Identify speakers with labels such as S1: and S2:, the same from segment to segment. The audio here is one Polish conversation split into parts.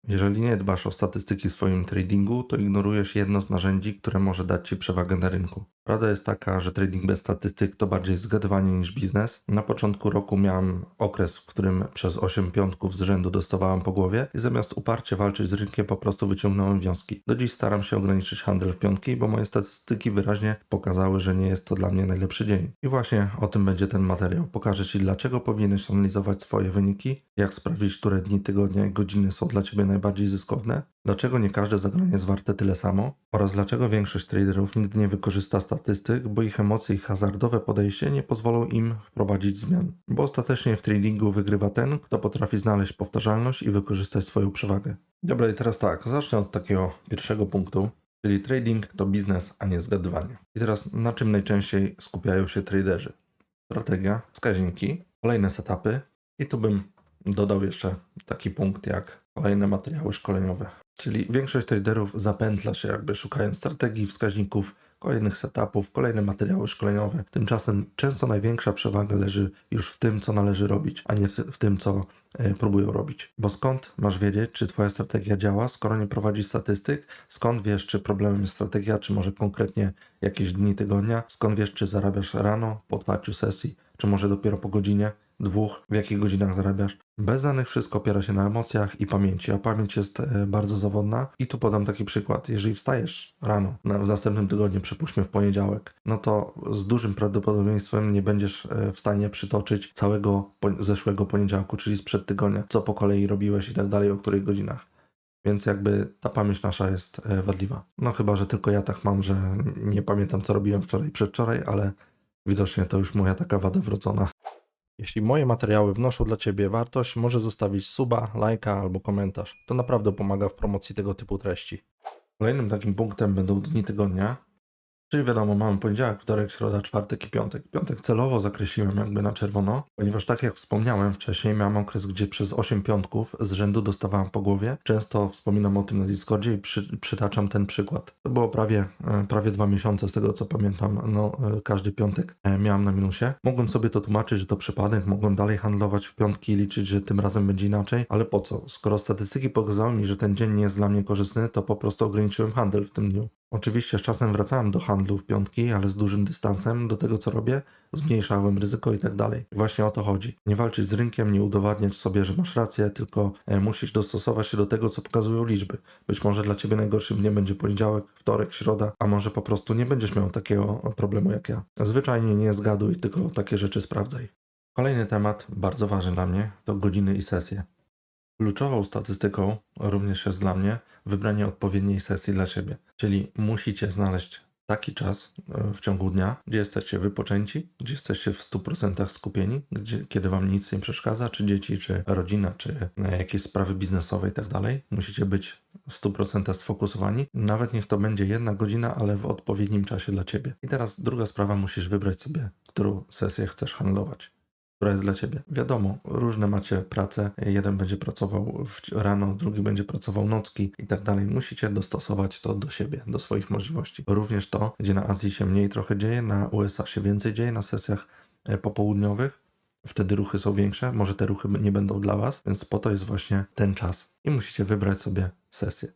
S1: Jeżeli nie dbasz o statystyki w swoim tradingu, to ignorujesz jedno z narzędzi, które może dać Ci przewagę na rynku. Prawda jest taka, że trading bez statystyk to bardziej zgadywanie niż biznes. Na początku roku miałem okres, w którym przez 8 piątków z rzędu dostawałem po głowie i zamiast uparcie walczyć z rynkiem po prostu wyciągnąłem wnioski. Do dziś staram się ograniczyć handel w piątki, bo moje statystyki wyraźnie pokazały, że nie jest to dla mnie najlepszy dzień. I właśnie o tym będzie ten materiał. Pokażę Ci, dlaczego powinieneś analizować swoje wyniki, jak sprawdzić, które dni, tygodnia i godziny są dla Ciebie najbardziej zyskowne, dlaczego nie każde zagranie jest warte tyle samo oraz dlaczego większość traderów nigdy nie wykorzysta statystyk, bo ich emocje i hazardowe podejście nie pozwolą im wprowadzić zmian. Bo ostatecznie w tradingu wygrywa ten, kto potrafi znaleźć powtarzalność i wykorzystać swoją przewagę. Dobra, i teraz tak, zacznę od takiego pierwszego punktu, czyli trading to biznes, a nie zgadywanie. I teraz na czym najczęściej skupiają się traderzy? Strategia, wskaźniki, kolejne setupy i tu bym dodał jeszcze taki punkt jak kolejne materiały szkoleniowe. Czyli większość traderów zapętla się jakby szukając strategii, wskaźników, kolejnych setupów, kolejne materiały szkoleniowe. Tymczasem często największa przewaga leży już w tym, co należy robić, a nie w tym, co próbują robić. Bo skąd masz wiedzieć, czy Twoja strategia działa, skoro nie prowadzisz statystyk? Skąd wiesz, czy problemem jest strategia, czy może konkretnie jakieś dni tygodnia? Skąd wiesz, czy zarabiasz rano, po otwarciu sesji, czy może dopiero po godzinie? Dwóch, w jakich godzinach zarabiasz. Bez danych wszystko opiera się na emocjach i pamięci, a pamięć jest bardzo zawodna. I tu podam taki przykład. Jeżeli wstajesz rano, w następnym tygodniu, przypuśćmy w poniedziałek, no to z dużym prawdopodobieństwem nie będziesz w stanie przytoczyć całego zeszłego poniedziałku, czyli sprzed tygodnia, co po kolei robiłeś i tak dalej, o których godzinach. Więc jakby ta pamięć nasza jest wadliwa. No chyba, że tylko ja tak mam, że nie pamiętam, co robiłem wczoraj i przedwczoraj, ale widocznie to już moja taka wada wrodzona. Jeśli moje materiały wnoszą dla Ciebie wartość, może zostawić suba, lajka albo komentarz. To naprawdę pomaga w promocji tego typu treści. Kolejnym takim punktem będą dni tygodnia, czyli wiadomo, mamy poniedziałek, wtorek, środa, czwartek i piątek. Piątek celowo zakreśliłem jakby na czerwono, ponieważ tak jak wspomniałem wcześniej, miałem okres, gdzie przez 8 piątków z rzędu dostawałem po głowie. Często wspominam o tym na Discordzie i przytaczam ten przykład. To było prawie 2 miesiące z tego co pamiętam, każdy piątek miałem na minusie. Mogłem sobie to tłumaczyć, że to przypadek, mogłem dalej handlować w piątki i liczyć, że tym razem będzie inaczej, ale po co? Skoro statystyki pokazały mi, że ten dzień nie jest dla mnie korzystny, to po prostu ograniczyłem handel w tym dniu. Oczywiście z czasem wracałem do handlu w piątki, ale z dużym dystansem do tego, co robię, zmniejszałem ryzyko i tak dalej. Właśnie o to chodzi. Nie walczyć z rynkiem, nie udowadniać sobie, że masz rację, tylko musisz dostosować się do tego, co pokazują liczby. Być może dla Ciebie najgorszym dniem będzie poniedziałek, wtorek, środa, a może po prostu nie będziesz miał takiego problemu jak ja. Zwyczajnie nie zgaduj, tylko takie rzeczy sprawdzaj. Kolejny temat, bardzo ważny dla mnie, to godziny i sesje. Kluczową statystyką również jest dla mnie wybranie odpowiedniej sesji dla siebie. Czyli musicie znaleźć taki czas w ciągu dnia, gdzie jesteście wypoczęci, gdzie jesteście w 100% skupieni, kiedy wam nic nie przeszkadza, czy dzieci, czy rodzina, czy jakieś sprawy biznesowe i tak dalej. Musicie być w 100% sfokusowani. Nawet niech to będzie 1 godzina, ale w odpowiednim czasie dla ciebie. I teraz druga sprawa, musisz wybrać sobie, którą sesję chcesz handlować, która jest dla Ciebie. Wiadomo, różne macie prace, jeden będzie pracował rano, drugi będzie pracował nocki i tak dalej. Musicie dostosować to do siebie, do swoich możliwości. Również to, gdzie na Azji się mniej trochę dzieje, na USA się więcej dzieje, na sesjach popołudniowych, wtedy ruchy są większe, może te ruchy nie będą dla Was, więc po to jest właśnie ten czas i musicie wybrać sobie sesję.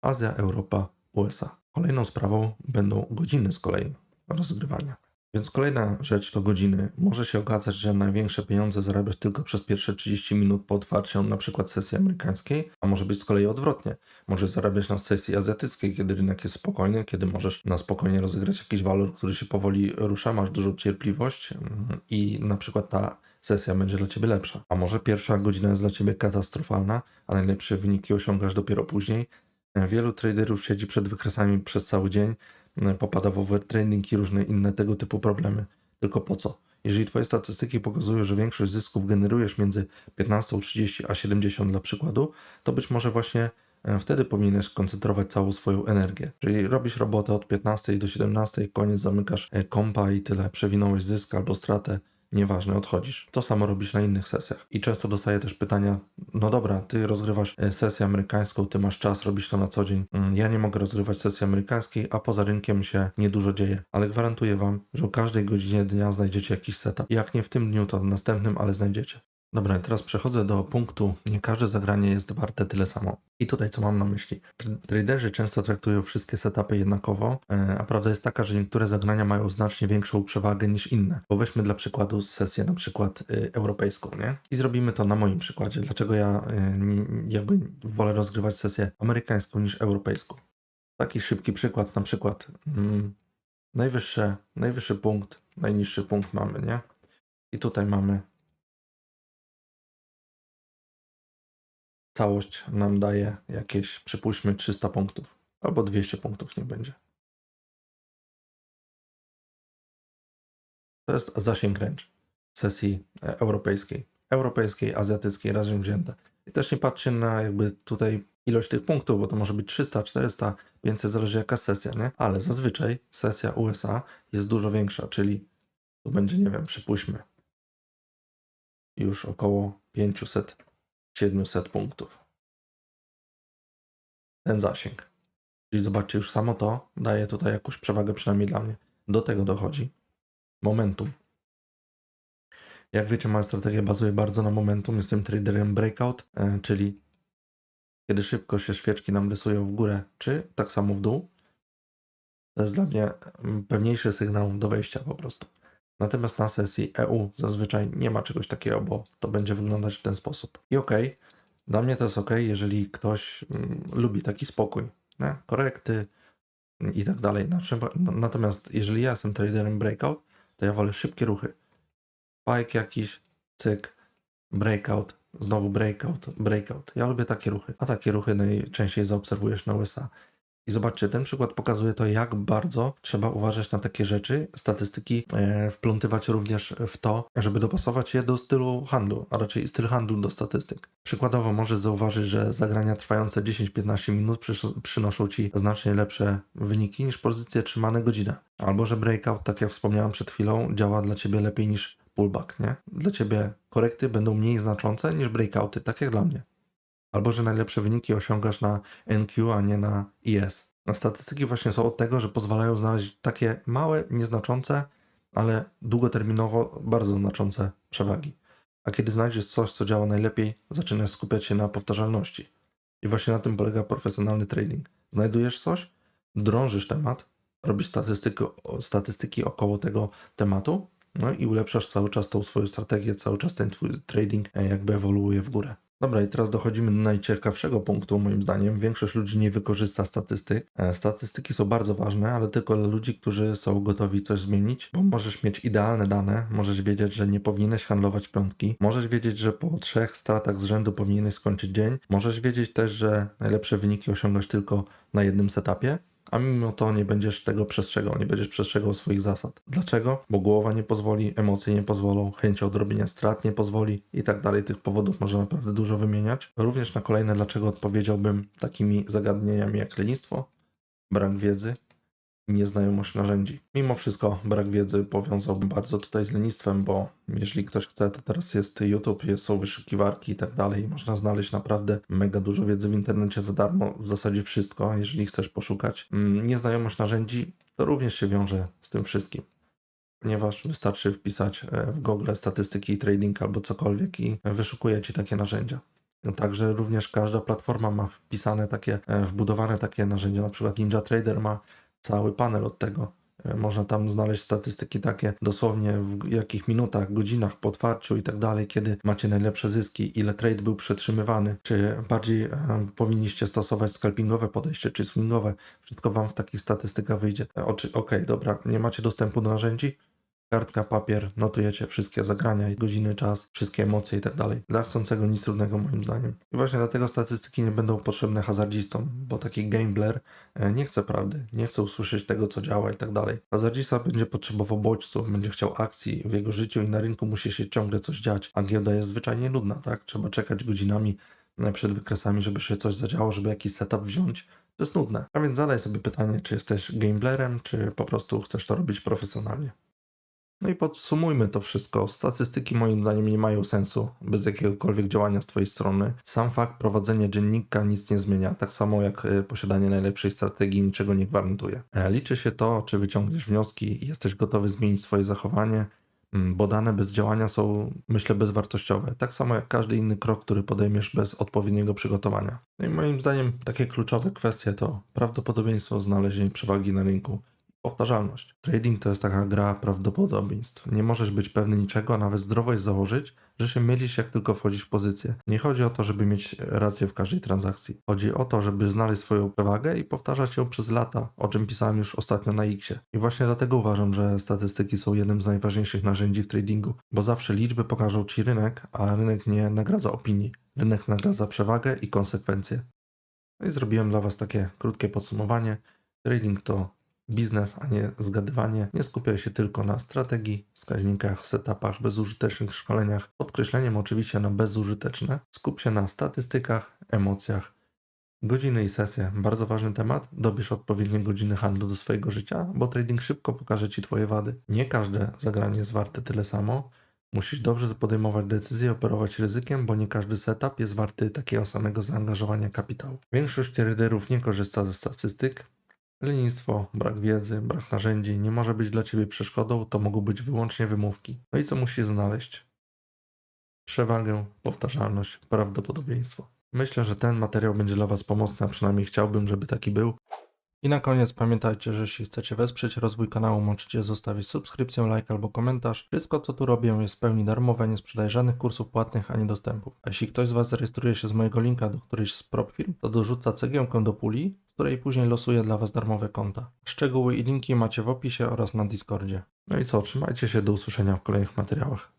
S1: Azja, Europa, USA. Kolejną sprawą będą godziny z kolei rozgrywania. Więc kolejna rzecz to godziny. Może się okazać, że największe pieniądze zarabiasz tylko przez pierwsze 30 minut po otwarciu na przykład sesji amerykańskiej, a może być z kolei odwrotnie. Możesz zarabiać na sesji azjatyckiej, kiedy rynek jest spokojny, kiedy możesz na spokojnie rozegrać jakiś walor, który się powoli rusza, masz dużą cierpliwość i na przykład ta sesja będzie dla Ciebie lepsza. A może pierwsza godzina jest dla Ciebie katastrofalna, a najlepsze wyniki osiągasz dopiero później. Wielu traderów siedzi przed wykresami przez cały dzień, popada w overtraining i różne inne tego typu problemy. Tylko po co? Jeżeli Twoje statystyki pokazują, że większość zysków generujesz między 15:30 a 70 dla przykładu, to być może właśnie wtedy powinieneś koncentrować całą swoją energię. Czyli robisz robotę od 15 do 17, koniec, zamykasz kompa i tyle, przewinąłeś zysk albo stratę, nieważne, odchodzisz. To samo robisz na innych sesjach. I często dostaję też pytania, no dobra, ty rozgrywasz sesję amerykańską, ty masz czas, robisz to na co dzień. Ja nie mogę rozgrywać sesji amerykańskiej, a poza rynkiem się niedużo dzieje. Ale gwarantuję wam, że o każdej godzinie dnia znajdziecie jakiś setup. I jak nie w tym dniu, to w następnym, ale znajdziecie. Dobra, i teraz przechodzę do punktu, nie każde zagranie jest warte tyle samo. I tutaj co mam na myśli? Traderzy często traktują wszystkie setupy jednakowo, a prawda jest taka, że niektóre zagrania mają znacznie większą przewagę niż inne. Bo weźmy dla przykładu sesję na przykład europejską, nie? I zrobimy to na moim przykładzie. Dlaczego ja jakby wolę rozgrywać sesję amerykańską niż europejską? Taki szybki przykład, na przykład najwyższy punkt, najniższy punkt mamy, nie? I tutaj mamy całość nam daje jakieś, przypuśćmy, 300 punktów. Albo 200 punktów nie będzie. To jest zasięg range sesji europejskiej, azjatyckiej razem wzięte. I też nie patrzcie na jakby tutaj ilość tych punktów, bo to może być 300, 400, 500, zależy jaka sesja, nie? Ale zazwyczaj sesja USA jest dużo większa, czyli to będzie, nie wiem, przypuśćmy, już około 500-700 punktów. Ten zasięg. Czyli zobaczcie, już samo to daje tutaj jakąś przewagę, przynajmniej dla mnie. Do tego dochodzi momentum. Jak wiecie, moja strategia bazuje bardzo na momentum. Jestem traderem breakout, czyli kiedy szybko się świeczki nam rysują w górę, czy tak samo w dół. To jest dla mnie pewniejszy sygnał do wejścia po prostu. Natomiast na sesji EU zazwyczaj nie ma czegoś takiego, bo to będzie wyglądać w ten sposób. I okej, dla mnie to jest okej, jeżeli ktoś lubi taki spokój, nie? Korekty i tak dalej. Natomiast jeżeli ja jestem traderem breakout, to ja wolę szybkie ruchy. Spike jakiś, cyk, breakout, znowu breakout. Ja lubię takie ruchy, a takie ruchy najczęściej zaobserwujesz na USA. I zobaczcie, ten przykład pokazuje to, jak bardzo trzeba uważać na takie rzeczy, statystyki, wplątywać również w to, żeby dopasować je do stylu handlu, a raczej styl handlu do statystyk. Przykładowo możesz zauważyć, że zagrania trwające 10-15 minut przynoszą Ci znacznie lepsze wyniki niż pozycje trzymane godzinę. Albo że breakout, tak jak wspomniałem przed chwilą, działa dla Ciebie lepiej niż pullback, nie? Dla Ciebie korekty będą mniej znaczące niż breakouty, tak jak dla mnie. Albo że najlepsze wyniki osiągasz na NQ, a nie na ES. A statystyki właśnie są od tego, że pozwalają znaleźć takie małe, nieznaczące, ale długoterminowo bardzo znaczące przewagi. A kiedy znajdziesz coś, co działa najlepiej, zaczynasz skupiać się na powtarzalności. I właśnie na tym polega profesjonalny trading. Znajdujesz coś, drążysz temat, robisz statystyki około tego tematu, no i ulepszasz cały czas tą swoją strategię, cały czas ten twój trading jakby ewoluuje w górę. Dobra, i teraz dochodzimy do najciekawszego punktu, moim zdaniem. Większość ludzi nie wykorzysta statystyk. Statystyki są bardzo ważne, ale tylko dla ludzi, którzy są gotowi coś zmienić, bo możesz mieć idealne dane, możesz wiedzieć, że nie powinieneś handlować piątki, możesz wiedzieć, że po 3 stratach z rzędu powinieneś skończyć dzień, możesz wiedzieć też, że najlepsze wyniki osiągasz tylko na jednym setupie, a mimo to nie będziesz tego przestrzegał, nie będziesz przestrzegał swoich zasad. Dlaczego? Bo głowa nie pozwoli, emocje nie pozwolą, chęć odrobienia strat nie pozwoli i tak dalej. Tych powodów można naprawdę dużo wymieniać. Również na kolejne dlaczego odpowiedziałbym takimi zagadnieniami jak lenistwo, brak wiedzy, nieznajomość narzędzi. Mimo wszystko brak wiedzy powiązałbym bardzo tutaj z lenistwem, bo jeżeli ktoś chce, to teraz jest YouTube, są wyszukiwarki i tak dalej. Można znaleźć naprawdę mega dużo wiedzy w internecie za darmo, w zasadzie wszystko, jeżeli chcesz poszukać. Nieznajomość narzędzi to również się wiąże z tym wszystkim, ponieważ wystarczy wpisać w Google statystyki trading albo cokolwiek i wyszukuje Ci takie narzędzia. Także również każda platforma ma wbudowane takie narzędzia, na przykład NinjaTrader ma cały panel od tego. Można tam znaleźć statystyki takie dosłownie w jakich minutach, godzinach po otwarciu i tak dalej, kiedy macie najlepsze zyski, ile trade był przetrzymywany, czy bardziej powinniście stosować scalpingowe podejście, czy swingowe. Wszystko Wam w takich statystykach wyjdzie. Okej, dobra, nie macie dostępu do narzędzi? Kartka, papier, notujecie wszystkie zagrania, godziny, czas, wszystkie emocje i tak dalej. Dla chcącego nic trudnego moim zdaniem. I właśnie dlatego statystyki nie będą potrzebne hazardzistom, bo taki gambler nie chce prawdy, nie chce usłyszeć tego, co działa i tak dalej. Hazardzista będzie potrzebował bodźców, będzie chciał akcji w jego życiu i na rynku musi się ciągle coś dziać, a giełda jest zwyczajnie nudna, tak? Trzeba czekać godzinami przed wykresami, żeby się coś zadziało, żeby jakiś setup wziąć. To jest nudne. A więc zadaj sobie pytanie, czy jesteś gamblerem, czy po prostu chcesz to robić profesjonalnie. No i podsumujmy to wszystko. Statystyki moim zdaniem nie mają sensu bez jakiegokolwiek działania z Twojej strony. Sam fakt prowadzenia dziennika nic nie zmienia, tak samo jak posiadanie najlepszej strategii niczego nie gwarantuje. Liczy się to, czy wyciągniesz wnioski i jesteś gotowy zmienić swoje zachowanie. bo dane bez działania są, myślę, bezwartościowe. Tak samo jak każdy inny krok, który podejmiesz bez odpowiedniego przygotowania. No i moim zdaniem takie kluczowe kwestie to prawdopodobieństwo znalezienia przewagi na rynku, powtarzalność. Trading to jest taka gra prawdopodobieństw. Nie możesz być pewny niczego, a nawet zdrowo jest założyć, że się mylisz, jak tylko wchodzisz w pozycję. Nie chodzi o to, żeby mieć rację w każdej transakcji. Chodzi o to, żeby znaleźć swoją przewagę i powtarzać ją przez lata, o czym pisałem już ostatnio na X-ie. I właśnie dlatego uważam, że statystyki są jednym z najważniejszych narzędzi w tradingu, bo zawsze liczby pokażą ci rynek, a rynek nie nagradza opinii. Rynek nagradza przewagę i konsekwencje. No i zrobiłem dla Was takie krótkie podsumowanie. Trading to biznes, a nie zgadywanie. Nie skupiaj się tylko na strategii, wskaźnikach, setupach, bezużytecznych szkoleniach. Podkreśleniem oczywiście na bezużyteczne. Skup się na statystykach, emocjach. Godziny i sesje. Bardzo ważny temat. Dobierz odpowiednie godziny handlu do swojego życia, bo trading szybko pokaże Ci Twoje wady. Nie każde zagranie jest warte tyle samo. Musisz dobrze podejmować decyzje, operować ryzykiem, bo nie każdy setup jest warty takiego samego zaangażowania kapitału. Większość traderów nie korzysta ze statystyk. Lenistwo, brak wiedzy, brak narzędzi nie może być dla Ciebie przeszkodą, to mogą być wyłącznie wymówki. No i co musisz znaleźć? Przewagę, powtarzalność, prawdopodobieństwo. Myślę, że ten materiał będzie dla Was pomocny, a przynajmniej chciałbym, żeby taki był. I na koniec pamiętajcie, że jeśli chcecie wesprzeć rozwój kanału, możecie zostawić subskrypcję, like albo komentarz. Wszystko co tu robię jest w pełni darmowe, nie sprzedaję żadnych kursów płatnych ani dostępów. A jeśli ktoś z Was zarejestruje się z mojego linka do którejś z prop firm, to dorzuca cegiełkę do puli, z której później losuję dla Was darmowe konta. Szczegóły i linki macie w opisie oraz na Discordzie. No i co, trzymajcie się, do usłyszenia w kolejnych materiałach.